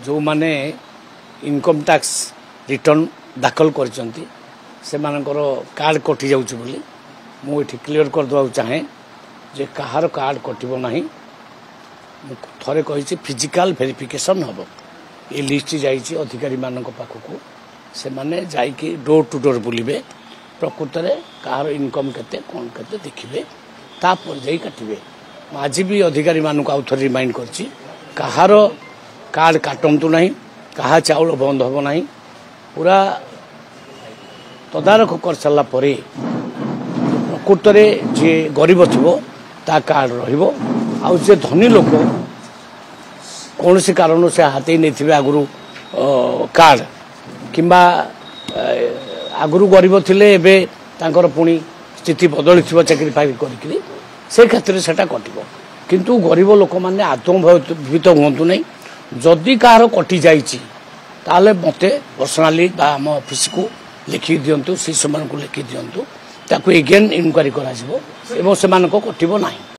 जो माने income tax return दाखल कर कार्ड कटि जाऊँ बोली मुझे क्लीयर करदे चाहे जे कहार कार्ड कटब ना थे कही फिजिकल वेरिफिकेशन हम ये लिस्ट जाइए अधिकारी मान पाखक से माने जाइए डोर टू डोर बुलिबे प्रकृत में कहार इनकम केते कौन केते देखिए तापर जाई काटिबे आज भी अधिकारी मान आउ थे रिमाइंड करछि कहार कार्ड काटंतु नहीं कहा चाउल बंद हम ना पूरा तदारख कर सारा प्रकृत में जी गरीब थो ता कार्ड रहिबो आउ जे धनी लोक कौन सी कारण से हाथी नहीं आगु कार्ड किंबा आगु गरीब थिले एबे तांकर पुणी स्थिति बदली चाकरी फाकरी करी से क्षेत्र से कटिबो किंतु गरीब लोक मैंने आत्मभूत हूँ नहीं जदि कहार कटि जाइए ताले मते पर्सनाली आम ऑफिस को लिखि दिंतु से लिखि दिंतु ताकू एगेन इनक्वारी करा कटब ना।